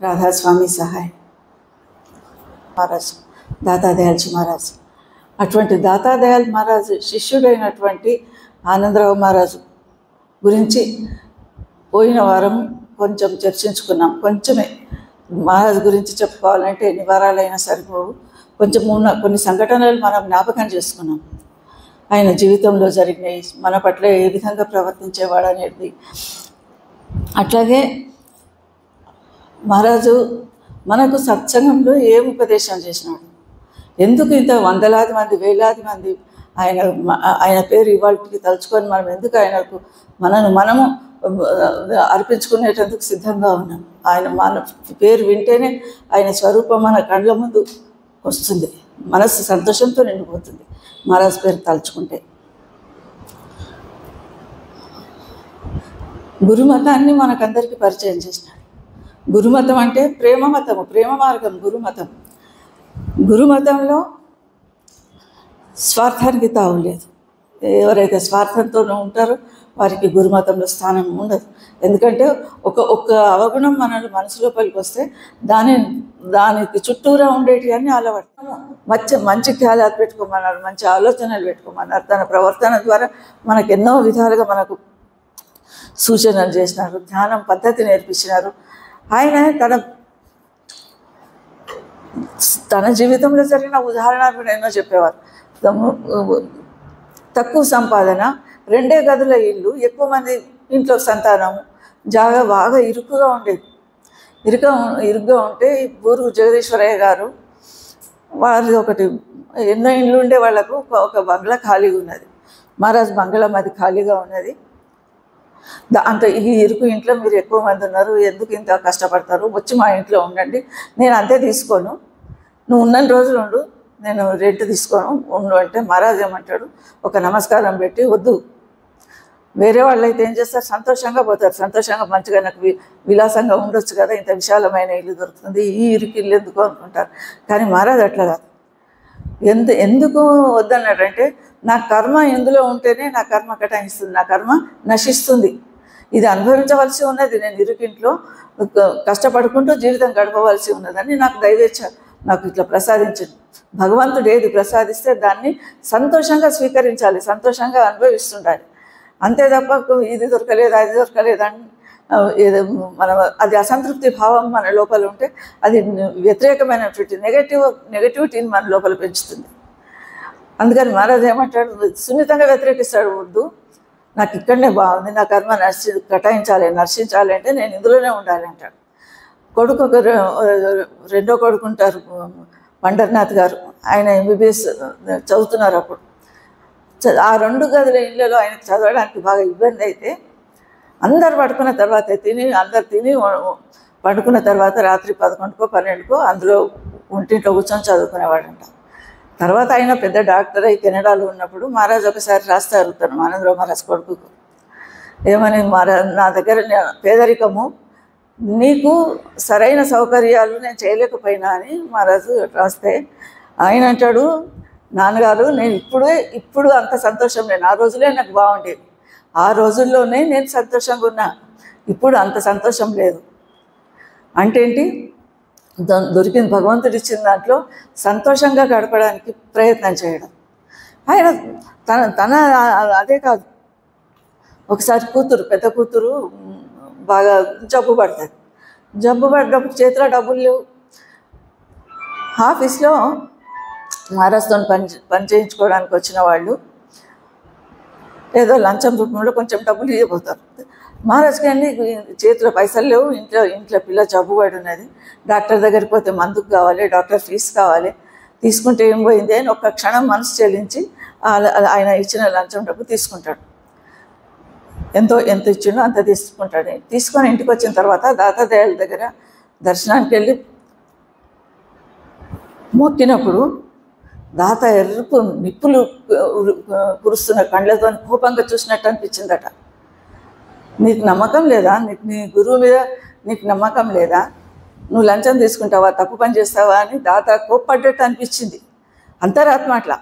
రాధాస్వామి సహాయ్ మహారాజ్, దాతాదయాల్జీ మహారాజ్. అటువంటి దాతాదయాల్ మహారాజు శిష్యుడైనటువంటి ఆనందరావు మహారాజు గురించి పోయిన వారం కొంచెం చర్చించుకున్నాం. కొంచెమే మహారాజు గురించి చెప్పుకోవాలంటే ఎన్ని వారాలైనా సరిపోవు. కొంచెం కొన్ని సంఘటనలు మనం జ్ఞాపకం చేసుకున్నాం. ఆయన జీవితంలో జరిగినాయి, మన పట్ల ఏ విధంగా ప్రవర్తించేవాడు అనేది. అట్లాగే మహారాజు మనకు సత్సంగంలో ఏం ఉపదేశం చేసినాడు, ఎందుకు ఇంత వందలాది మంది వేలాది మంది ఆయన పేరు ఇవాళకి తలుచుకొని మనం ఎందుకు ఆయనకు మనము అర్పించుకునేటందుకు సిద్ధంగా ఉన్నాం. మన పేరు వింటేనే ఆయన స్వరూపం మన కళ్ళ ముందు వస్తుంది, మనసు సంతోషంతో నిండిపోతుంది మహారాజు పేరు తలుచుకుంటే. గురుమతాన్ని మనకందరికీ పరిచయం చేసినాడు. గురుమతం అంటే ప్రేమ మతము, ప్రేమ మార్గం గురుమతం. గురుమతంలో స్వార్థానికి తావు లేదు. ఎవరైతే స్వార్థంతో ఉంటారో వారికి గురుమతంలో స్థానం ఉండదు. ఎందుకంటే ఒక్క అవగుణం మనసు లోపలికి వస్తే దానికి చుట్టూరా ఉండేటి అన్నీ అలవాటు. మంచి ఖ్యాలాలు పెట్టుకోమన్నారు, మంచి ఆలోచనలు పెట్టుకోమన్నారు. తన ప్రవర్తన ద్వారా మనకు ఎన్నో విధాలుగా మనకు సూచనలు చేసినారు, ధ్యానం పద్ధతి నేర్పించినారు. ఆయన తన జీవితంలో జరిగిన ఉదాహరణలు కూడా ఎన్నో చెప్పేవారు. తక్కువ సంపాదన, 2 గదుల ఇల్లు, ఎక్కువ మంది ఇంట్లో సంతానము, జాగా బాగా ఇరుకుగా ఉండేది. ఇరుగ్గా ఉంటే బూరుగు జగదీశ్వరయ్య గారు వారి ఎన్నో ఇండ్లు ఉండే వాళ్లకు ఒక బంగ్లా ఖాళీగా ఉన్నది. మహారాజ్ బంగ్లా మాది ఖాళీగా ఉన్నది. అంత ఈ ఇరుకు ఇంట్లో మీరు ఎక్కువ మంది ఉన్నారు, ఎందుకు ఇంత కష్టపడతారు, వచ్చి మా ఇంట్లో ఉండండి, నేను అంతే తీసుకోను, నువ్వు ఉన్న రోజులు ఉండు, నేను రెంట్ తీసుకోను ఉండు అంటే మహారాజ్ ఏమంటాడు, ఒక నమస్కారం పెట్టి వద్దు. వేరే వాళ్ళు అయితే ఏం చేస్తారు, సంతోషంగా పోతారు, సంతోషంగా మంచిగా నాకు విలాసంగా ఉండొచ్చు కదా, ఇంత విశాలమైన ఇల్లు దొరుకుతుంది, ఈ ఇరుకు ఇల్లు ఎందుకు అనుకుంటారు. కానీ మహారాజ్ అట్లా కాదు. ఎందుకు వద్దన్నాడంటే, నా కర్మ ఎందులో ఉంటేనే నా కర్మ కటాయిస్తుంది, నా కర్మ నశిస్తుంది, ఇది అనుభవించవలసి ఉన్నది, నేను ఇరుకింట్లో కష్టపడుకుంటూ జీవితం గడపవలసి ఉన్నదని నాకు దైవేచ్ఛ నాకు ఇట్లా ప్రసాదించింది. భగవంతుడు ఏది ప్రసాదిస్తే దాన్ని సంతోషంగా స్వీకరించాలి, సంతోషంగా అనుభవిస్తుండాలి. అంతే తప్ప ఇది దొరకలేదు అది దొరకలేదని అది అసంతృప్తి భావం మన లోపల ఉంటే అది వ్యతిరేకమైనటువంటి నెగటివిటీని మన లోపల పెంచుతుంది. అందుకని మహారాజ్ ఏమంటాడు, సున్నితంగా వ్యతిరేకిస్తాడు. వద్దు, నాకు ఇక్కడనే బాగుంది, నా కర్మ నర్శించాలి అంటే నేను ఇందులోనే ఉండాలి అంటాడు. కొడుకు రెండో కొడుకు ఉంటారు పండర్నాథ్ గారు, ఆయన MBBS చదువుతున్నారు. అప్పుడు ఆ 2 గదుల ఇళ్ళలో ఆయనకు చదవడానికి బాగా ఇబ్బంది అయితే అందరు పడుకున్న తర్వాత తిని పడుకున్న తర్వాత రాత్రి 11కో 12కో అందులో ఒంటింట్లో కూర్చొని చదువుకునేవాడంట. తర్వాత ఆయన పెద్ద డాక్టర్ అయి కెనడాలో ఉన్నప్పుడు మహారాజ్ ఒకసారి రాస్తే అడుగుతాను ఆనందరావు మహారాజ్ కొడుకుకు, ఏమని, మహారాజ్ నా దగ్గర పేదరికము, నీకు సరైన సౌకర్యాలు నేను చేయలేకపోయినా అని మహారాజు రాస్తే ఆయన అంటాడు, నాన్నగారు నేను ఇప్పుడు అంత సంతోషం లేదు, ఆ రోజులే నాకు బాగుండేది, ఆ రోజుల్లోనే నేను సంతోషంగా ఉన్నా, ఇప్పుడు అంత సంతోషం లేదు. అంటే ఏంటి, దొరికింది భగవంతుడు ఇచ్చిన దాంట్లో సంతోషంగా గడపడానికి ప్రయత్నం చేయడం. ఆయన తన అదే కాదు, ఒకసారి పెద్ద కూతురు బాగా జబ్బు పడుతుంది. జబ్బు పడ్డప్పుడు చేతిలో డబ్బులు లేవు. ఆఫీస్లో మహారాజ్తో పని చేయించుకోవడానికి వచ్చిన వాళ్ళు ఏదో లంచం రూపంలో కొంచెం డబ్బులు ఇవ్వబోతారు. మహారాజ్కి అన్ని చేతిలో పైసలు లేవు, ఇంట్లో పిల్ల జబ్బు పడి ఉన్నది, డాక్టర్ దగ్గరికి పోతే మందుకు కావాలి, డాక్టర్ ఫీజు కావాలి, తీసుకుంటే ఏం పోయింది అని ఒక్క క్షణం మనసు చెల్లించి ఆయన ఇచ్చిన లంచం డబ్బు తీసుకుంటాడు. ఎంత ఇచ్చిండో అంత తీసుకుంటాడు. తీసుకొని ఇంటికి వచ్చిన తర్వాత దాతాదయాల దగ్గర దర్శనానికి వెళ్ళి మొక్కినప్పుడు దాత ఎరుపు నిప్పులు కురుస్తున్న కళ్ళతో కోపంగా చూసినట్టు అనిపించిందట. నీకు నమ్మకం లేదా, నీ గురువు మీద నీకు నమ్మకం లేదా, నువ్వు లంచం తీసుకుంటావా, తప్పు పని చేస్తావా అని దాత కోప్పడ్డట్టు అనిపించింది అంతరాత్మ అట్లా.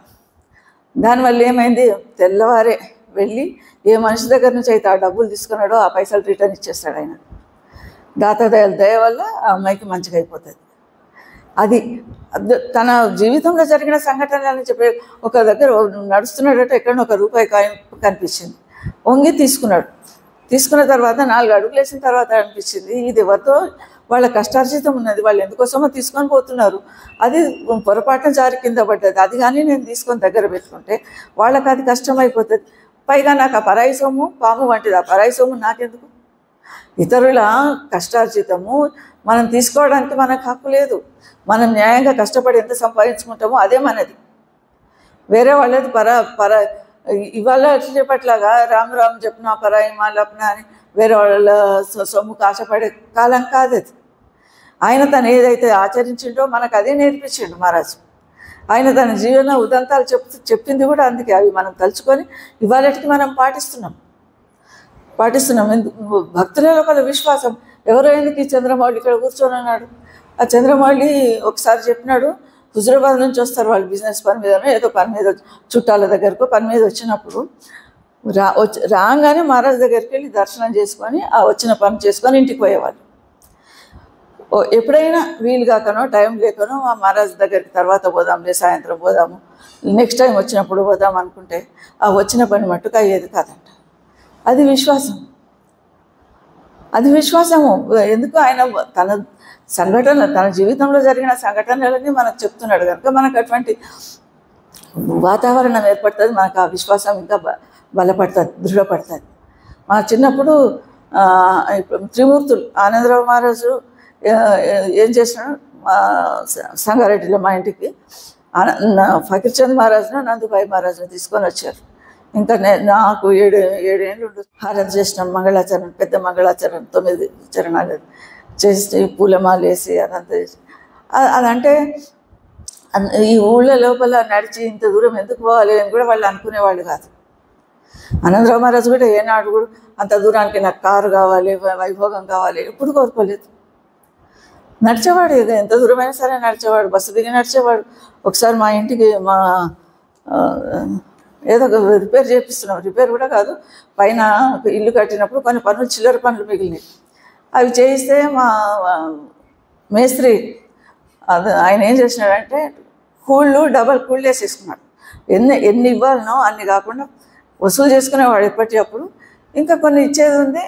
దానివల్ల ఏమైంది, తెల్లవారే వెళ్ళి ఏ మనిషి దగ్గర నుంచి అయితే ఆ డబ్బులు తీసుకున్నాడో ఆ పైసలు రిటర్న్ ఇచ్చేస్తాడు ఆయన. దాతదయాల దయ వల్ల ఆ అమ్మాయికి మంచిగా అయిపోతుంది. అది తన జీవితంలో జరిగిన సంఘటనలని చెప్పి ఒక దగ్గర నడుస్తున్నాడట, ఎక్కడో ఒక రూపాయి కాయిన్ కనిపించింది, వంగి తీసుకున్నాడు. తీసుకున్న తర్వాత 4 అడుగులు వేసిన తర్వాత అనిపించింది ఇది ఎవరితో వాళ్ళ కష్టార్జితం ఉన్నది, వాళ్ళు ఎందుకోసమో తీసుకొని పోతున్నారు, అది పొరపాటున జారి కింద పడ్డది, అది కానీ నేను తీసుకొని దగ్గర పెట్టుకుంటే వాళ్ళకి అది కష్టం అయిపోతుంది. పైగా నాకు ఆ పరాయి సొమ్ము పాము వంటిది, ఆ పరాయి సొమ్ము నాకెందుకు? ఇతరుల కష్టార్జితము మనం తీసుకోవడానికి మనకు హక్కు లేదు. మనం న్యాయంగా కష్టపడి ఎంత సంపాదించుకుంటామో అదే మనది. వేరే వాళ్ళది ఇవాళ రేపట్లాగా రామ్ రామ్ చెప్పిన పరాయి మాలప్న అని వేరే వాళ్ళ సొమ్ముకు ఆశపడే కాలం కాదు అది. ఆయన తను ఏదైతే ఆచరించిండో మనకు అదే నేర్పించిండు మహారాజు. ఆయన తన జీవన ఉదంతాలు చెప్పింది కూడా అందుకే. అవి మనం తలుచుకొని ఇవాళకి మనం పాటిస్తున్నాం. భక్తుల లోపల విశ్వాసం. ఎవరో ఎందుకు ఈ చంద్రమౌళి ఇక్కడ కూర్చొని అన్నాడు. ఆ చంద్రమౌళి ఒకసారి చెప్పినాడు, హుజరాబాద్ నుంచి వస్తారు వాళ్ళు బిజినెస్ పని మీదనో ఏదో పని మీద, చుట్టాల దగ్గరకు పని మీద వచ్చినప్పుడు రాగానే మహారాజ్ దగ్గరికి వెళ్ళి దర్శనం చేసుకొని ఆ వచ్చిన పని చేసుకొని ఇంటికి పోయేవాళ్ళు. ఎప్పుడైనా వీలు కాకనో టైం లేకనో ఆ మహారాజ్ దగ్గరికి తర్వాత పోదాంలే, సాయంత్రం పోదాము, నెక్స్ట్ టైం వచ్చినప్పుడు పోదాం అనుకుంటే ఆ వచ్చిన పని మట్టుకు అయ్యేది కాదంట. అది విశ్వాసం. ఎందుకు ఆయన తన జీవితంలో జరిగిన సంఘటనలని మనకు చెప్తున్నాడు కనుక మనకు అటువంటి వాతావరణం ఏర్పడుతుంది, మనకు ఆ విశ్వాసం ఇంకా బలపడుతుంది, దృఢపడుతుంది. మా చిన్నప్పుడు త్రిమూర్తులు ఆనందరావు మహారాజు ఏం చేసినాడు, సంగారెడ్డిలో మా ఇంటికి ఫకీర్చంద్ మహారాజును నందుబాయి మహారాజును తీసుకొని వచ్చారు. ఇంకా నాకు 7 ఏళ్ళు హారతి చేసినాం, మంగళాచరణం, పెద్ద మంగళాచరణం 9 చరణాలు చేసి పూలమాలు వేసి అదంతా చేసి. అదంటే ఈ ఊళ్ళ లోపల నడిచి ఇంత దూరం ఎందుకు పోవాలి అని కూడా వాళ్ళు అనుకునేవాళ్ళు కాదు. ఆనందరావు మహారాజు కూడా ఏనాడు కూడా అంత దూరానికి నాకు కారు కావాలి, వైభోగం కావాలి ఎప్పుడు కోరుకోలేదు. నడిచేవాడు, ఎంత దూరమైనా సరే నడిచేవాడు, బస్సు దిగి నడిచేవాడు. ఒకసారి మా ఇంటికి ఏదో రిపేర్ చేపిస్తున్నాం, రిపేర్ కూడా కాదు, పైన ఇల్లు కట్టినప్పుడు కొన్ని పనులు చిల్లర పనులు మిగిలినాయి. అవి చేయిస్తే మా మేస్త్రి ఆయన ఏం చేసినాడంటే డబల్ కూళ్ళు వేసేసుకున్నాడు. ఎన్ని ఇవ్వాలనో అన్ని కాకుండా వసూలు చేసుకునేవాడు ఎప్పటికప్పుడు. ఇంకా కొన్ని ఇచ్చేది ఉంది,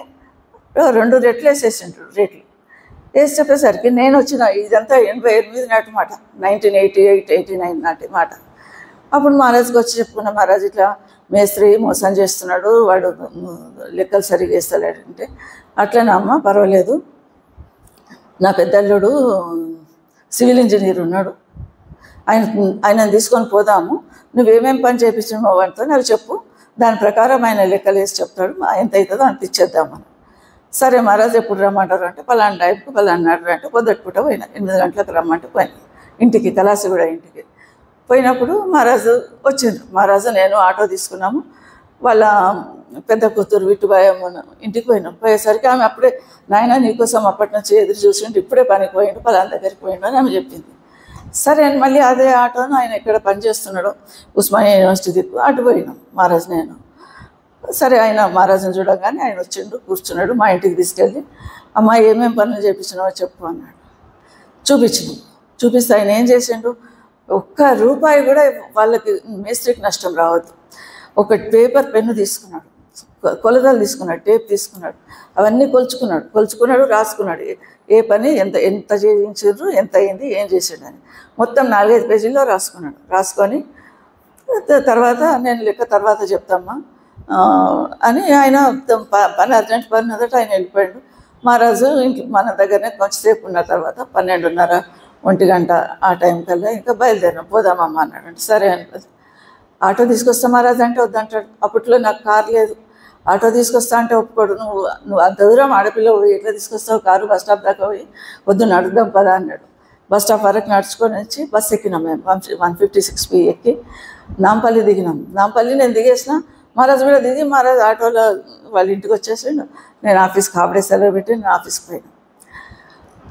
2 రెట్లు వేసేసిండ్రు. రేట్లు వేసి చెప్పేసరికి నేను వచ్చిన ఇదంతా 88 నాటి మాట, 1988-89 నాటి మాట. అప్పుడు మహారాజుకి వచ్చి చెప్పుకున్నా, మహారాజు ఇట్లా మేస్త్రి మోసం చేస్తున్నాడు, వాడు లెక్కలు సరిగ్గా వేస్తలేడంటే, అట్లనే అమ్మ పర్వాలేదు, నా పెద్దల్లుడు సివిల్ ఇంజనీర్ ఉన్నాడు, ఆయనను తీసుకొని పోదాము, నువ్వేమేమి పని చేయించినావు వాటితో అవి చెప్పు, దాని ప్రకారం ఆయన లెక్కలు వేసి చెప్తాడు, ఎంత అవుతుందో అంత ఇచ్చేద్దామని. సరే మహారాజు ఎప్పుడు రమ్మంటారు అంటే పలానా టైంకి పలానాడు అంటే పొద్దుటిపూట పోయినా, 8 గంటలకు రమ్మంటే పోయినా ఇంటికి, కలాసిగూడ ఇంటికి. పోయినప్పుడు మహారాజు వచ్చిండ్రు. మహారాజు నేను ఆటో తీసుకున్నాము, వాళ్ళ పెద్ద కూతురు విట్టుబాయమ్మ ఇంటికి పోయినాం. పోయేసరికి ఆమె అప్పుడే, నాయన నీకోసం అప్పటి నుంచి ఎదురు చూసిండు, ఇప్పుడే పనికి పోయిండు, పలానా దగ్గరికి పోయిండు అని ఆమె చెప్పింది. సరే అని మళ్ళీ అదే ఆటోను ఆయన ఎక్కడ పనిచేస్తున్నాడో ఉస్మానియా యూనివర్సిటీ దిక్కు అటు పోయినాం మహారాజు నేను. సరే ఆయన మహారాజుని చూడగానే ఆయన వచ్చిండు, కూర్చున్నాడు. మా ఇంటికి తీసుకెళ్ళి అమ్మ ఏమేమి పనులు చేయించినావో చెప్పు అన్నాడు. చూపిస్తే ఆయన ఏం చేసిండు, ₹1 కూడా వాళ్ళకి మేస్త్రికి నష్టం రావద్దు. ఒక పేపర్ పెన్ను తీసుకున్నాడు, కొలతలు తీసుకున్నాడు, టేప్ తీసుకున్నాడు, అవన్నీ కొలుచుకున్నాడు, రాసుకున్నాడు. ఏ పని ఎంత చేయించారు, ఎంత అయింది, ఏం చేసాడని మొత్తం 4-5 పేజీల్లో రాసుకొని తర్వాత నేను లెక్క తర్వాత చెప్తామ్మా అని ఆయన పని అర్జెంట్ పని మొదట ఆయన వెళ్ళిపోయాడు. మహారాజు మన దగ్గరనే కొంచెంసేపు ఉన్న తర్వాత 12:30, 1 గంట ఆ టైం కల్లా ఇంకా బయలుదేరాం, పోదామమ్మా అన్నాడు. అంటే సరే అనిపది. ఆటో తీసుకొస్తా మహారాజు అంటే వద్దంటాడు. అప్పట్లో నాకు కారు లేదు, ఆటో తీసుకొస్తా అంటే ఒప్పుకోడు. నువ్వు అంత దూరం ఆడపిల్ల పోయి ఎట్లా తీసుకొస్తావు కారు, బస్ స్టాప్ దాకా పోయి వద్దు నడుద్దాం పదా అన్నాడు. బస్ స్టాప్ వరకు నడుచుకొని వచ్చి బస్సు ఎక్కినాం మేము, 156P ఎక్కి నాంపల్లి దిగినాం. నాంపల్లి నేను దిగేసిన, మహారాజు కూడా దిగి మహారాజు ఆటోలో వాళ్ళ ఇంటికి వచ్చేసిండు. నేను ఆఫీస్కి హాఫ్ డే సెలవు పెట్టి నేను ఆఫీస్కి పోయాను.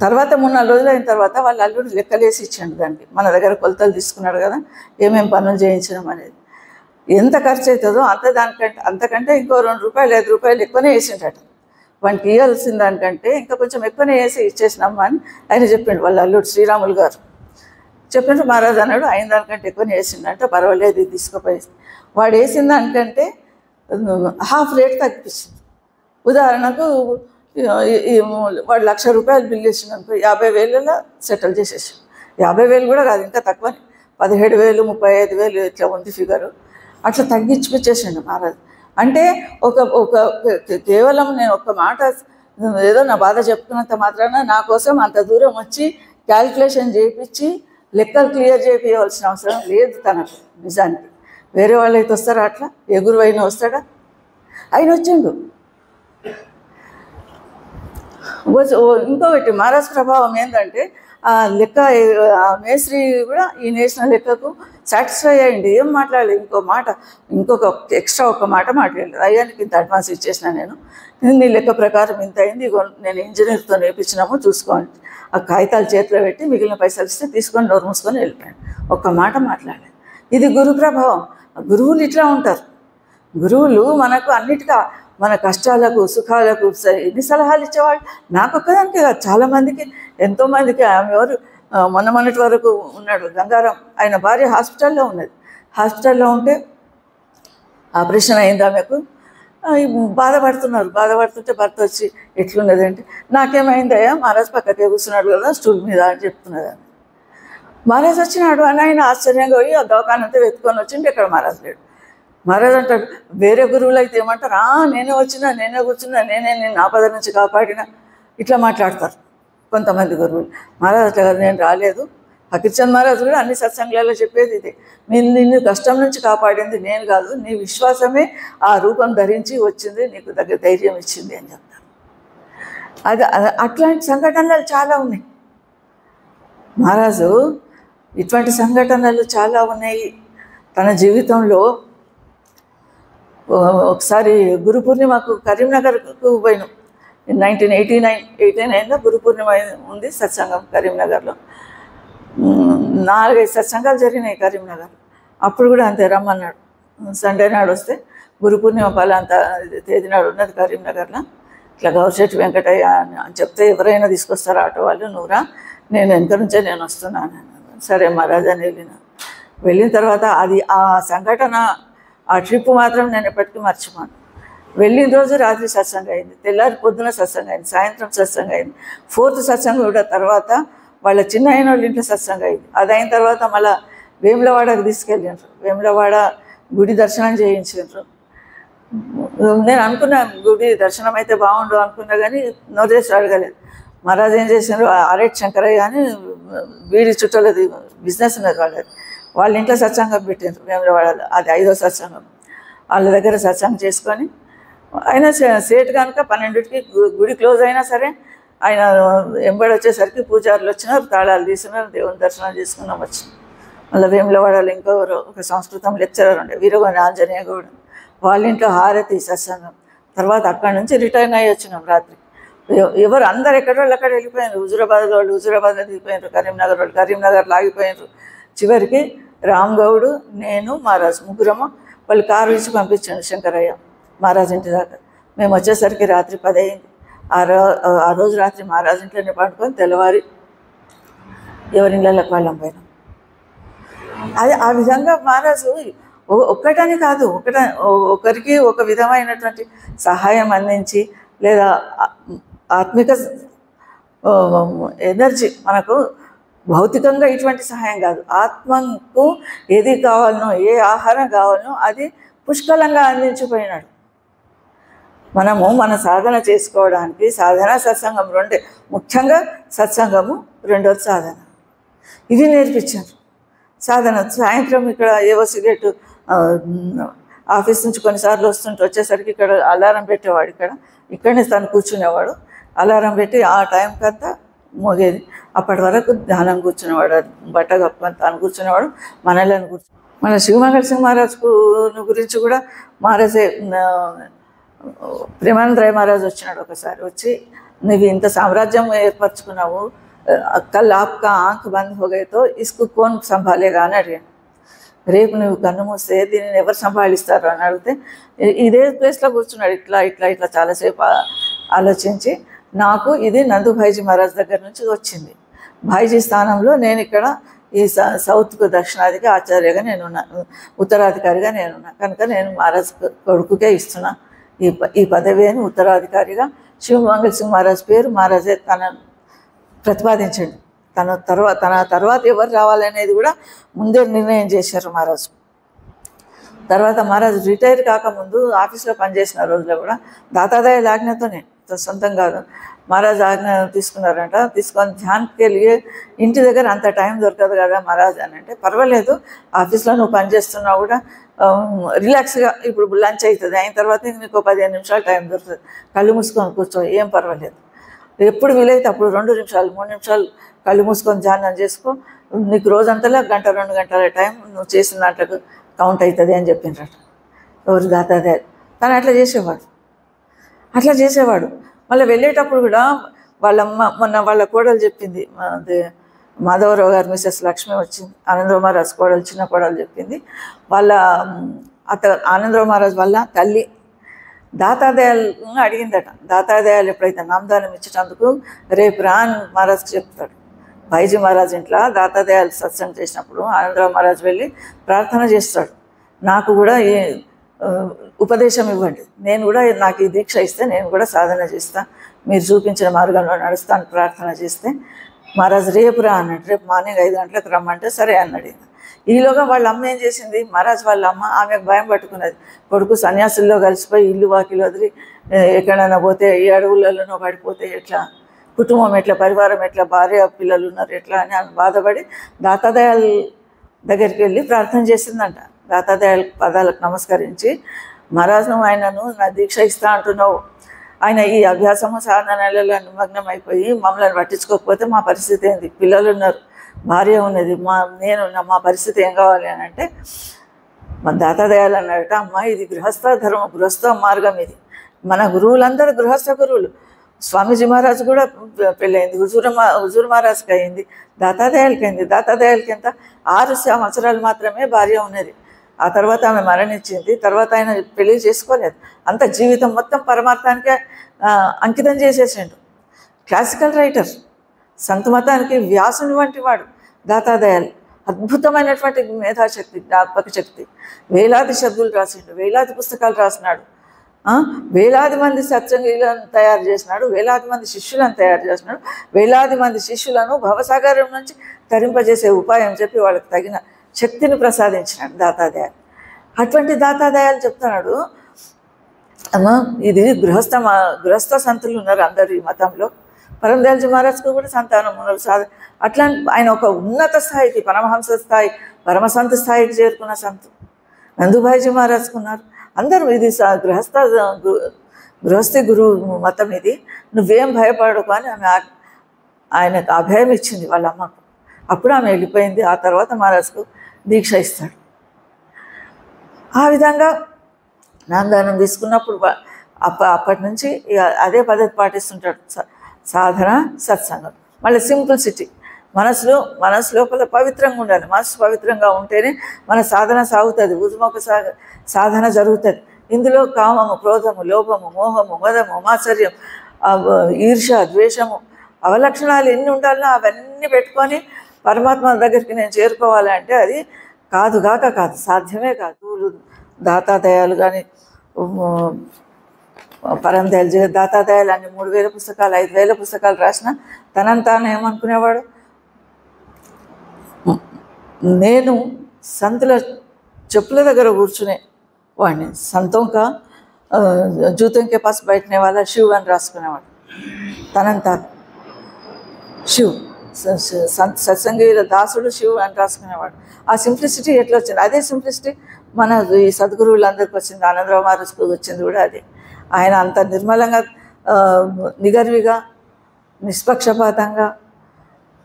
తర్వాత 3-4 రోజులు అయిన తర్వాత వాళ్ళ అల్లుడు లెక్కలేసి ఇచ్చాడు దానికి. మన దగ్గర కొలతలు తీసుకున్నాడు కదా, ఏమేమి పనులు చేయించడం అనేది, ఎంత ఖర్చు అవుతుందో అంతకంటే ఇంకో ₹2, ₹5 ఎక్కువనే వేసిండట. వానికి ఇవ్వాల్సిన దానికంటే ఇంకా కొంచెం ఎక్కువనే వేసి ఇచ్చేసినమ్మా అని ఆయన చెప్పిండు. వాళ్ళ అల్లుడు శ్రీరాములు గారు చెప్పిండ్రు. మహారాజు అన్నాడు అయిన దానికంటే ఎక్కువనే వేసిందంటే పర్వాలేదు ఇది తీసుకుపోయి. వాడు వేసిన దానికంటే హాఫ్ రేట్ తగ్గిపించింది. ఉదాహరణకు వాడు ₹1,00,000 బిల్లు వేసింది అనుకో, 50,000 సెటిల్ చేసేసి, 50,000 కూడా కాదు ఇంకా తక్కువ, 17,000 35,000 ఇట్లా ఉంది ఫిగరు. అట్లా తగ్గించిపించేసిండు మహారాజు. అంటే ఒక ఒక కేవలం నేను ఒక్క మాట ఏదో నా బాధ చెప్పుకున్నంత మాత్రాన నా కోసం అంత దూరం వచ్చి క్యాల్కులేషన్ చేయించి లెక్కలు క్లియర్ చేయించవలసిన అవసరం లేదు తనకు. నిజానికి వేరే వాళ్ళు అయితే వస్తారా అట్లా? ఏ గురువు అయినా వస్తాడా? ఆయన వచ్చిండు. ఇంకొకటి మహారాజ్ ప్రభావం ఏంటంటే ఆ లెక్క, ఆ మేస్త్రి కూడా ఈ నేసిన లెక్కకు సాటిస్ఫై అయ్యింది. ఏం మాట్లాడలేదు, ఇంకొక ఎక్స్ట్రా ఒక మాట మాట్లాడలేదు. అయ్యానికి ఇంత అడ్వాన్స్ ఇచ్చేసిన నేను, నీ లెక్క ప్రకారం ఇంత అయింది, నేను ఇంజనీర్తో నేర్పించినాము చూసుకోండి. ఆ కాగితాలు చేతిలో పెట్టి మిగిలిన పైసలు ఇస్తే తీసుకొని నోరు మూసుకొని వెళ్ళిపోయాడు. ఒక్క మాట మాట్లాడలేదు. ఇది గురు ప్రభావం. గురువులు ఇట్లా ఉంటారు. గురువులు మనకు అన్నిటిగా మన కష్టాలకు సుఖాలకు ఎన్ని సలహాలు ఇచ్చేవాళ్ళు. నాకొక్కదానికే కాదు, చాలామందికి, ఎంతోమందికి. ఆమె ఎవరు మొన్నటి వరకు ఉన్నాడు గంగారాం, ఆయన భార్య హాస్పిటల్లో ఉన్నది. హాస్పిటల్లో ఉంటే ఆపరేషన్ అయింది ఆమెకు. బాధపడుతుంటే భర్త వచ్చి ఎట్లున్నదంటే, నాకేమైందయ్యా, మహారాజ్ పక్కకే కూర్చున్నాడు కదా స్టూల్ మీద అని చెప్తున్నది. ఆమె మహారాజ్ వచ్చినాడు అని ఆయన ఆశ్చర్యంగా పోయి ఆ దవాఖానంతా వెతుకొని వచ్చింటే ఇక్కడ మహారాజ్ లేడు. మహారాజ్ అంటాడు, వేరే గురువులు అయితే ఏమంటారు, నేనే వచ్చినా, నేనే కూర్చున్నా, నేనే నేను ఆపద నుంచి కాపాడినా, ఇట్లా మాట్లాడతారు కొంతమంది గురువులు. మహారాజ్ అట్లా కాదు, నేను రాలేదు. ఫకీర్చంద్ మహారాజ్ కూడా అన్ని సత్సంగాలలో చెప్పేది ఇదే, నిన్ను కష్టం నుంచి కాపాడింది నేను కాదు, నీ విశ్వాసమే ఆ రూపం ధరించి వచ్చింది, నీకు దగ్గర ధైర్యం ఇచ్చింది అని చెప్తారు. అట్లాంటి సంఘటనలు చాలా ఉన్నాయి. మహారాజు ఇటువంటి సంఘటనలు చాలా ఉన్నాయి తన జీవితంలో. ఒకసారి గురు పూర్ణిమకు కరీంనగర్కు పోయినాం. 1989లో గురు పూర్ణిమ ఉంది సత్సంగం కరీంనగర్లో. 4-5 సత్సంగాలు జరిగినాయి కరీంనగర్. అప్పుడు కూడా అంతే, రమ్మన్నాడు. సండే నాడు వస్తే గురు పూర్ణిమ పలాంత తేదీ నాడు ఉన్నది కరీంనగర్లో, ఇట్లా గౌరిశెట్టి వెంకటయ్య అని చెప్తే ఎవరైనా తీసుకొస్తారు ఆటో వాళ్ళు, నువ్వురా, నేను వెనక నుంచే నేను వస్తున్నాను. సరే మహారాజ్ అని వెళ్ళిన తర్వాత అది ఆ సంఘటన, ఆ ట్రిప్ మాత్రం నేను ఎప్పటికీ మర్చిపోను. వెళ్ళిన రోజు రాత్రి సత్సంగం అయింది, తెల్లారి పొద్దున సత్సంగం అయింది, సాయంత్రం సత్సంగం అయింది, 4th సత్సంగం కూడా. తర్వాత వాళ్ళ చిన్న అయిన వాళ్ళ ఇంట్లో సత్సంగం అయింది. అది అయిన తర్వాత మళ్ళీ వేములవాడకు తీసుకెళ్ళిండ్రు. వేములవాడ గుడి దర్శనం చేయించిండ్రు. నేను అనుకున్నా గుడి దర్శనం అయితే బాగుండు అనుకున్నా, కానీ నోరేసి అడగలేదు. మహారాజ్ ఏం చేసిండ్రు, ఆరేట్ శంకరయ్య అని వీడి చుట్టూలది బిజినెస్ ఉన్నది వాళ్ళది, వాళ్ళ ఇంట్లో సత్సంగం పెట్టిండ్రు వేములవాడలో. అది 5వ సత్సంగం. వాళ్ళ దగ్గర సత్సంగం చేసుకొని ఆయన సేట్ కనుక 12కి గుడి క్లోజ్ అయినా సరే ఆయన ఎంబడి వచ్చేసరికి పూజారులు వచ్చినారు, తాళాలు తీసుకున్నారు, దేవుని దర్శనం చేసుకున్నాం వచ్చినాం. మళ్ళీ వేములవాడలో ఇంకొకరు ఒక సంస్కృతం లెక్చరర్ ఉండే వీరగొండ ఆంజనేయ గౌడ్, వాళ్ళ ఇంట్లో హారతి సత్సంగం. తర్వాత అక్కడి నుంచి రిటర్న్ అయ్యి వచ్చినాం రాత్రి. ఎవరు అందరు ఎక్కడ వాళ్ళు అక్కడ వెళ్ళిపోయినారు. హుజురాబాద్లో వాళ్ళు హుజురాబాద్లో దిగిపోయినారు, కరీంనగర్ వాళ్ళు కరీంనగర్లో ఆగిపోయినారు. చివరికి రామ్ గౌడ్, నేను, మహారాజ్ ముగ్గురము వాళ్ళు కారు ఇచ్చి పంపించాను శంకరయ్య మహారాజ్ ఇంటి దాకా. మేము వచ్చేసరికి రాత్రి 10 అయింది. ఆ రోజు రాత్రి మహారాజ్ ఇంట్లోనే పండుకొని తెల్లవారి ఎవరిళ్ళకి వాళ్ళం పోయినాం. అది ఆ విధంగా మహారాజు ఒక్కటని కాదు, ఒకరికి ఒక విధమైనటువంటి సహాయం అందించి, లేదా ఆత్మిక ఎనర్జీ, మనకు భౌతికంగా ఇటువంటి సహాయం కాదు, ఆత్మకు ఏది కావాలనో, ఏ ఆహారం కావాలనో అది పుష్కలంగా అందించిపోయినాడు. మనము మన సాధన చేసుకోవడానికి సాధన సత్సంగం రెండే, ముఖ్యంగా సత్సంగము, రెండోది సాధన. ఇది నేర్పించారు. సాధన సాయంత్రం ఇక్కడ ఏవో సిగరెట్ ఆఫీస్ నుంచి కొన్నిసార్లు వచ్చేసరికి ఇక్కడ అలారం పెట్టేవాడు, ఇక్కడనే తను కూర్చునేవాడు. అలారం పెట్టి ఆ టైంకంతా మోగేది. అప్పటి వరకు ధ్యానం కూర్చునేవాడు, బట్ట కప్పుకొని తాను కూర్చునేవాడు, మనలను మన శివమంగళ సింగ్ మహారాజ్కు గురించి కూడా మహారాజే ప్రేమానంద రాయ్ మహారాజ్ వచ్చినాడు ఒకసారి. వచ్చి నువ్వు ఇంత సామ్రాజ్యం ఏర్పరచుకున్నావు, కల్ ఆప్కా ఆంఖ్ బంద్ హో గయే తో ఇస్కు కోన్ సంభాలేగా అని అడిగాను. రేపు నువ్వు కన్ను మూస్తే దీనిని ఎవరు సంభాళిస్తారు అని అడిగితే ఇదే ప్లేస్లో కూర్చున్నాడు, ఇట్లా చాలాసేపు ఆలోచించి నాకు ఇది నందు భాయిజీ మహారాజ్ దగ్గర నుంచి వచ్చింది. భాయిజీ స్థానంలో నేను ఇక్కడ ఈ సౌత్కు దక్షిణాదికి ఆచార్యగా నేనున్నాను, ఉత్తరాధికారిగా నేనున్నా కనుక నేను మహారాజ్ కొడుకుకే ఇస్తున్నా ఈ పదవి అని ఉత్తరాధికారిగా శివమంగళ సింగ్ మహారాజ్ పేరు మహారాజే తన ప్రతిపాదించండి. తన తర్వాత ఎవరు రావాలనేది కూడా ముందే నిర్ణయం చేశారు మహారాజు. తర్వాత మహారాజు రిటైర్ కాకముందు ఆఫీస్లో పనిచేసిన రోజుల్లో కూడా దాతాదాయ ఆజ్ఞతోనే, సొంతం కాదు, మహారాజ్ ఆజ్ఞ తీసుకున్నారంట. తీసుకొని ధ్యాన్కి వెళ్ళి ఇంటి దగ్గర అంత టైం దొరకదు కదా మహారాజ్ అని అంటే, పర్వాలేదు ఆఫీస్లో నువ్వు పనిచేస్తున్నావు కూడా రిలాక్స్గా ఇప్పుడు లంచ్ అవుతుంది, అయిన తర్వాత నీకు 15 నిమిషాలు టైం దొరుకుతుంది, కళ్ళు మూసుకొని కూర్చో, ఏం పర్వాలేదు, ఎప్పుడు వీలైతే అప్పుడు 2 నిమిషాలు 3 నిమిషాలు కళ్ళు మూసుకొని ధ్యానం చేసుకో, నీకు రోజంతలో 1-2 గంటల టైం నువ్వు చేసిన దాంట్లో కౌంట్ అవుతుంది అని చెప్పిండ్రట ఎవరు దాతాదాయ. తను అట్లా చేసేవాడు. మళ్ళీ వెళ్ళేటప్పుడు కూడా మొన్న వాళ్ళ కోడలు చెప్పింది, అదే మాధవరావు గారు మిసెస్ లక్ష్మి వచ్చింది, ఆనందరావు మహారాజ్ కోడలు, చిన్న కోడలు చెప్పింది, వాళ్ళ ఆనందరావు మహారాజ్ వాళ్ళ తల్లి దాతాదయాలను అడిగిందట. దాతాదయాలు ఎప్పుడైతే నామదానం ఇచ్చేటందుకు రేపు రాన్ మహారాజ్కి చెప్తాడు. భాయిజీ మహారాజ్ ఇంట్లో దాతాదయాలు సత్సంగం చేసినప్పుడు ఆనందరావు మహారాజ్ వెళ్ళి ప్రార్థన చేస్తాడు, నాకు కూడా ఈ ఉపదేశం ఇవ్వండి, నేను కూడా నాకు ఈ దీక్ష ఇస్తే నేను కూడా సాధన చేస్తాను, మీరు చూపించిన మార్గంలో నడుస్తాను ప్రార్థన చేస్తే. మహారాజ్ రేపు రా అన్నాడు. రేపు మార్నింగ్ 5 గంటలకు రమ్మంటే సరే అన్నాడు. ఈలోగా వాళ్ళ అమ్మ ఏం చేసింది, మహారాజ్ వాళ్ళ అమ్మ ఆమెకు భయం పట్టుకున్నది, కొడుకు సన్యాసుల్లో కలిసిపోయి ఇల్లు వాకిలు వదిలి ఎక్కడైనా పోతే ఈ అడవులలోనో పడిపోతే ఎట్లా, కుటుంబం ఎట్లా, పరివారం ఎట్లా, భార్య పిల్లలు ఉన్నారు ఎట్లా అని ఆమె బాధపడి దాతాదయాల దగ్గరికి వెళ్ళి ప్రార్థన చేసిందంట. దాతాదయాల పదాలకు నమస్కరించి, మహారాజ్ నువ్వు ఆయనను నా దీక్ష ఇస్తా అంటున్నావు, ఆయన ఈ అభ్యాసము సాధనలలో నిమగ్నం అయిపోయి మమ్మల్ని పట్టించుకోకపోతే మా పరిస్థితి ఏంది, పిల్లలు ఉన్నారు, భార్య ఉన్నది, మా పరిస్థితి ఏం కావాలి అని అంటే, మన దాతాదయాలు అన్నాడట, అమ్మ ఇది గృహస్థ ధర్మం, గృహస్థ మార్గం, ఇది మన గురువులందరూ గృహస్థ గురువులు. స్వామీజీ మహారాజ్ కూడా పెళ్ళయింది, హుజూర్ మహారాజ్కి అయింది, దాతాదయాలకి అయింది. దాతాదయాలకి ఎంత 6 సంవత్సరాలు మాత్రమే భార్య ఉన్నది, ఆ తర్వాత ఆమె మరణించింది. తర్వాత ఆయన పెళ్లి చేసుకోలేదు, అంత జీవితం మొత్తం పరమార్థానికే అంకితం చేసేసిండు. క్లాసికల్ రైటర్, సంత మతానికి వ్యాసుని వంటి వాడు దాతాదయాలు. అద్భుతమైనటువంటి మేధాశక్తి, జ్ఞాపక శక్తి, వేలాది శబ్దులు రాసిండు, వేలాది పుస్తకాలు రాసినాడు, వేలాది మంది సత్సంగీలను తయారు చేసినాడు, వేలాది మంది శిష్యులను తయారు చేసినాడు, వేలాది మంది శిష్యులను భవసాగరం నుంచి తరింపజేసే ఉపాయం చెప్పి వాళ్ళకి తగిన శక్తిని ప్రసాదించినాడు దాతాదయాలు. అటువంటి దాతాదయాలు చెప్తున్నాడు. అమ్మ ఇది గృహస్థ సంతులు ఉన్నారు అందరు ఈ మతంలో, పరందయాల్జీ మహారాజ్కు కూడా సంతానం ఉన్నారు. అట్లా ఆయన ఒక ఉన్నత స్థాయికి, పరమహంస స్థాయి, పరమసంత స్థాయికి చేరుకున్న సంతు. నందుభాయిజీ మహారాజ్కు ఉన్నారు అందరూ. ఇది గృహస్థి గురువు మతం, ఇది నువ్వేం భయపడకు అని ఆయనకు అభయం ఇచ్చింది వాళ్ళ అమ్మకు. అప్పుడు ఆమె వెళ్ళిపోయింది. ఆ తర్వాత మహారాజ్కు దీక్ష ఇస్తాడు. ఆ విధంగా నామదానం తీసుకున్నప్పుడు అప్పటి నుంచి అదే పద్ధతి పాటిస్తుంటాడు. సాధన, సత్సంగం, మళ్ళీ సింప్లిసిటీ, మనసు లోపల పవిత్రంగా ఉండాలి. మనసు పవిత్రంగా ఉంటేనే మన సాధన సాగుతుంది, ఉద్ముఖ సాధన జరుగుతుంది. ఇందులో కామము, క్రోధము, లోభము, మోహము, మదము, మాత్సర్యం, ఈర్ష, ద్వేషము, అవలక్షణాలు ఎన్ని ఉండాలో అవన్నీ పెట్టుకొని పరమాత్మ దగ్గరికి నేను చేరుకోవాలంటే అది కాదు, సాధ్యమే కాదు. దాతాదయాలు కానీ పరందయాలు, దాతాదయాలు అన్ని 3000 పుస్తకాలు 5000 పుస్తకాలు రాసిన తనంతాను ఏమనుకునేవాడు, నేను సంతుల చెప్పుల దగ్గర కూర్చునే వాడిని, సంతోంక జూతంకే పాస్ బయటనే వాళ్ళ శివ్ అని రాసుకునేవాడు తనంతాను. శివ్ సత్సంగీల దాసుడు శివ్ అని రాసుకునేవాడు. ఆ సింప్లిసిటీ ఎట్లా వచ్చింది, అదే సింప్లిసిటీ మన ఈ సద్గురువులందరికీ వచ్చింది. ఆనందరావు మహారాజ్కి వచ్చింది కూడా అదే. ఆయన అంత నిర్మలంగా, నిగర్విగా, నిష్పక్షపాతంగా,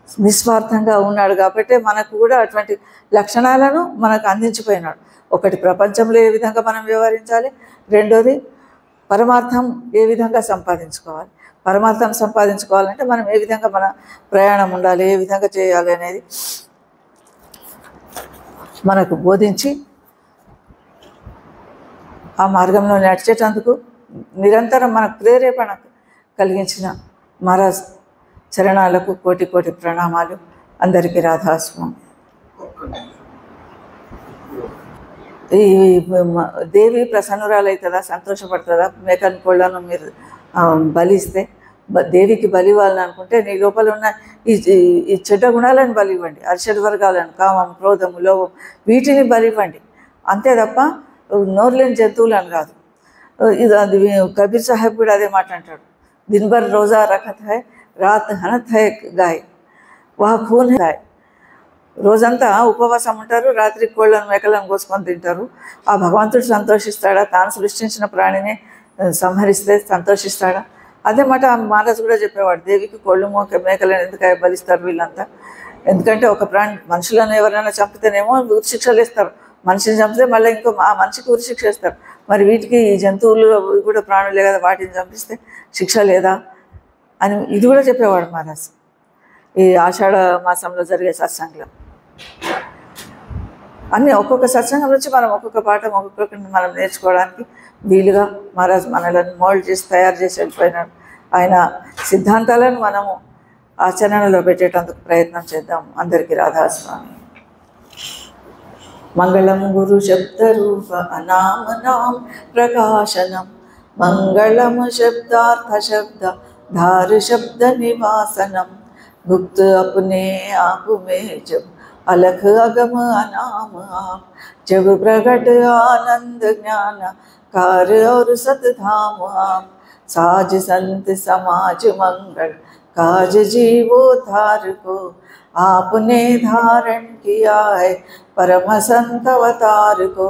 నిస్వార్థంగా ఉన్నాడు కాబట్టి మనకు కూడా అటువంటి లక్షణాలను మనకు అందించిపోయినాడు. ఒకటి, ప్రపంచంలో ఏ విధంగా మనం వ్యవహరించాలి, రెండోది పరమార్థం ఏ విధంగా సంపాదించుకోవాలి. పరమార్థం సంపాదించుకోవాలంటే మనం ఏ విధంగా మన ప్రయాణం ఉండాలి, ఏ విధంగా చేయాలి అనేది మనకు బోధించి ఆ మార్గంలో నడిచేటందుకు నిరంతరం మనకు ప్రేరేపణ కలిగించిన మహారాజ్ చరణాలకు కోటి కోటి ప్రణామాలు. అందరికీ రాధాస్వామి. ఈ దేవి ప్రసన్నురాలవుతుందా, సంతోషపడుతుందా? మేకను కోళ్ళను మీరు బలిస్తే, దేవికి బలి ఇవ్వాలని అనుకుంటే నీ లోపల ఉన్న ఈ చెడ్డ గుణాలను బలి ఇవ్వండి. అరిషడ్ వర్గాలను, కామం, క్రోధము, లోభం, వీటిని బలి ఇవ్వండి. అంతే తప్ప నోరులేని జంతువులను కాదు. ఇది అది కబీర్ సాహెబ్ కూడా అదే మాట అంటాడు. దిన్భర్ రోజా రఖత్ హై, రాత్ హనత్ హై గాయ్, వా ఖూన్ హై. రోజంతా ఉపవాసం ఉంటారు, రాత్రి కోళ్ళను మేకలను కోసుకొని తింటారు. ఆ భగవంతుడు సంతోషిస్తాడా? తాను సృష్టించిన ప్రాణిని సంహరిస్తే సంతోషిస్తాడా? అదే మాట మహారాజు కూడా చెప్పేవాడు. దేవికి కోళ్ళు మేకలను ఎందుకు బలిస్తారు వీళ్ళంతా? ఎందుకంటే ఒక ప్రాణి, మనుషులను ఎవరైనా చంపితేనేమో ఉరిశిక్షలు ఇస్తారు, మనిషిని చంపితే మళ్ళీ ఇంకో ఆ మనిషికి ఉరిశిక్ష ఇస్తారు. మరి వీటికి ఈ జంతువులు కూడా ప్రాణులే కదా, వాటిని చంపిస్తే శిక్ష లేదా అని ఇది కూడా చెప్పేవాడు మహారాజు. ఈ ఆషాఢ మాసంలో జరిగే సత్సంగంలో అన్నీ ఒక్కొక్క సత్సంగం నుంచి మనం ఒక్కొక్క పాఠం ఒక్కొక్కరిని మనం నేర్చుకోవడానికి వీలుగా మహారాజు మనలను మోల్డ్ చేసి తయారు చేసి వెళ్ళిపోయినాడు. ఆయన సిద్ధాంతాలను మనము ఆచరణలో పెట్టేటందుకు ప్రయత్నం చేద్దాం. అందరికీ రాధాస్వామి. మంగళం గురు శబ్ద రూప అనామనాం ప్రకాశనం, మంగళం శబ్దార్థ శబ్ద धार शब्द निवासनम, गुप्त अपने आप में जब अलख अगम अनाम आप, जब प्रगट आनंद ज्ञान कार और सतधाम आप, साज संत समाज मंगल काज जीवोद्धार को आपने धारण किया है परम संत अवतार को,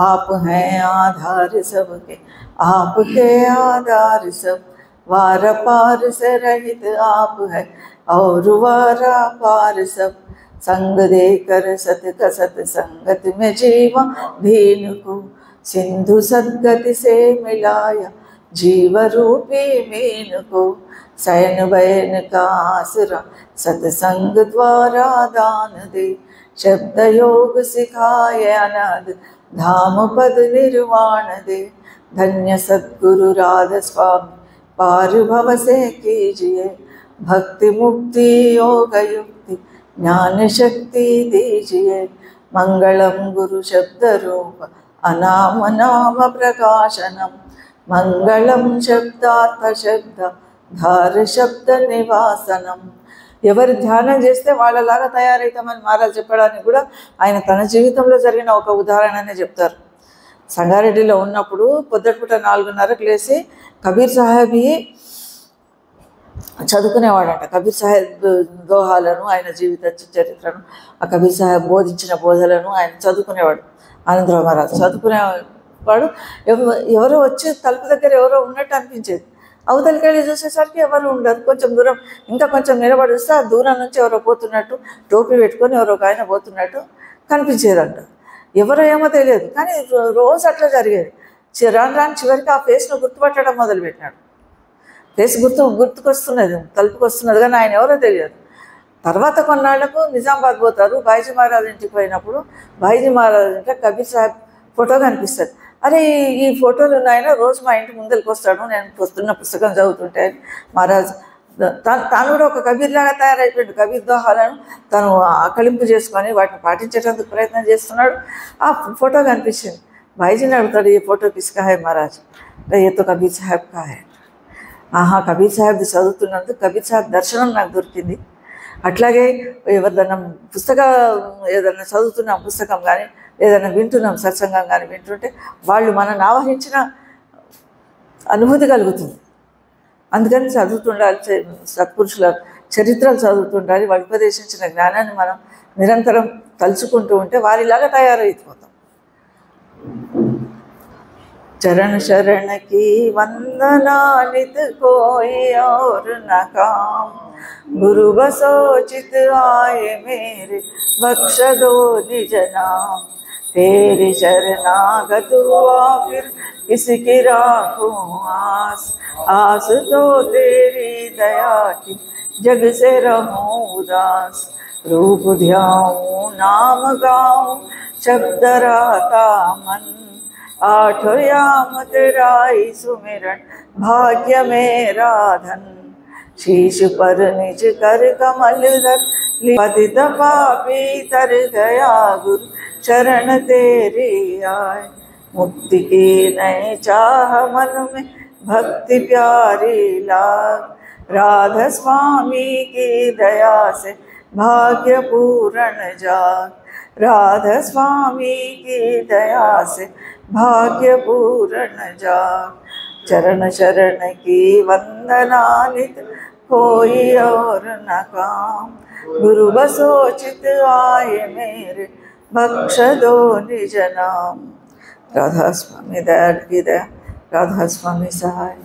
आप हैं आधार सबके आपके आधार सब, वार पार से रहित आप है और वारा पार सब, संग देकर सत का सत संगत में जीवा दीन को, सिंधु सद्गति से मिलाया जीव रूपी मीन को, शयन बयन का आसरा सत्संग द्वारा दान दे, शब्द योग सिखाए अनाद धाम पद निर्वाण दे, धन्य सद्गुरु राधा स्वामी पार भव से कीजिए, भक्ति मुक्ति योग युक्ति ज्ञान शक्ति दीजिए, मंगलम गुरु शब्द रूप अनाम नाम प्रकाशनम, मंगलम शब्दार्थ शब्द धार शब्द निवासनम. ఎవరు ధ్యానం చేస్తే వాళ్ళలాగా తయారవుతామని మహారాజ్ చెప్పడానికి కూడా ఆయన తన జీవితంలో జరిగిన ఒక ఉదాహరణనే చెప్తారు. సంగారెడ్డిలో ఉన్నప్పుడు పొద్దుటపూట 4:30కు లేచి కబీర్ సాహెబ్ చదువుకునేవాడంట. కబీర్ సాహెబ్ దోహాలను, ఆయన జీవిత చరిత్రను, ఆ కబీర్ సాహెబ్ బోధించిన బోధలను ఆయన చదువుకునేవాడు. ఆనందరావు మహారాజు చదువుకునేవాడు. ఎవరో వచ్చి తలుపు దగ్గర ఎవరో ఉన్నట్టు అనిపించేది. అవతలికి వెళ్ళి చూసేసరికి ఎవరు ఉండరు. కొంచెం దూరం ఇంకా కొంచెం నిలబడి వస్తే ఆ దూరం నుంచి ఎవరో పోతున్నట్టు, టోపీ పెట్టుకొని ఎవరో ఒక ఆయన పోతున్నట్టు కనిపించేదంట. ఎవరో ఏమో తెలియదు, కానీ రోజు అట్లా జరిగేది. రాను రాను చివరికి ఆ ఫేస్ను గుర్తుపట్టడం మొదలుపెట్టినాడు. ఫేస్ గుర్తుకొస్తున్నది, తలుపుకి వస్తున్నది, కానీ ఆయన ఎవరో తెలియదు. తర్వాత కొన్నాళ్లకు నిజామాబాద్ పోతారు. బాయిజీ మహారాజ్ ఇంటికి పోయినప్పుడు బాయిజీ మహారాజ్ ఇంట్లో కబీర్ సాహెబ్ ఫోటో కనిపిస్తుంది. అరే ఈ ఫోటోలు ఉన్నాయన రోజు మా ఇంటి ముందరికి వస్తాడు, నేను వస్తున్న పుస్తకం చదువుతుంటే మహారాజ్ తాను కూడా ఒక కబీర్లాగా తయారైపోయాడు. కబీర్ దోహాలను తను ఆకలింపు చేసుకొని వాటిని పాటించేటందుకు ప్రయత్నం చేస్తున్నాడు. ఆ ఫోటో కనిపించింది. భాయిజీని అడుగుతాడు, ఈ ఫోటో కిస్కా హై మహారాజ్? ఏ తో కబీర్ సాహెబ్ కా హై. ఆహా, కబీర్ సాహెబ్ది చదువుతున్నందుకు కబీర్ సాహెబ్ దర్శనం నాకు దొరికింది. అట్లాగే ఎవరిదన్నా ఏదన్నా చదువుతున్నాం పుస్తకం కానీ, ఏదైనా వింటున్నాం సత్సంగం కానీ వింటుంటే వాళ్ళు మనల్ని ఆవహించిన అనుభూతి కలుగుతుంది. అందుకని చదువుతుండాలి, సత్పురుషుల చరిత్రలు చదువుతుండాలి. వాళ్ళు ఉపదేశించిన జ్ఞానాన్ని మనం నిరంతరం తలుచుకుంటూ ఉంటే వారిలాగా తయారైపోతాం. चरण शरण की वंदना नित कोई और न काम, गुरु बसोचित आए मेरे बख्श दो निज नाम, तेरी शरणागत हुआ फिर किसकी राखूं आस, आस तो तेरी दया की जग से रहूं उदास, रूप ध्याऊं नाम गाऊं शब्द राता मन, आठो याम तेरा ही सुमिरन भाग्य मेरा धन। शीश पर निज कर कमल धर पतित पापी तर गया गुरु शरण तेरी आए। मुक्ति की नई चाह मन में भक्ति प्यारी लाग। राधा स्वामी की दया से भाग्य पूर्ण जाग। राधा स्वामी की दया से भाग्य पूर्ण जाग। चरण शरण की वंदना नित कोई और न काम। गुरु बसोचित आए मेरे बख्श दो निज नाम। राधा स्वामी दयाल की दया, राधा स्वामी सहाय।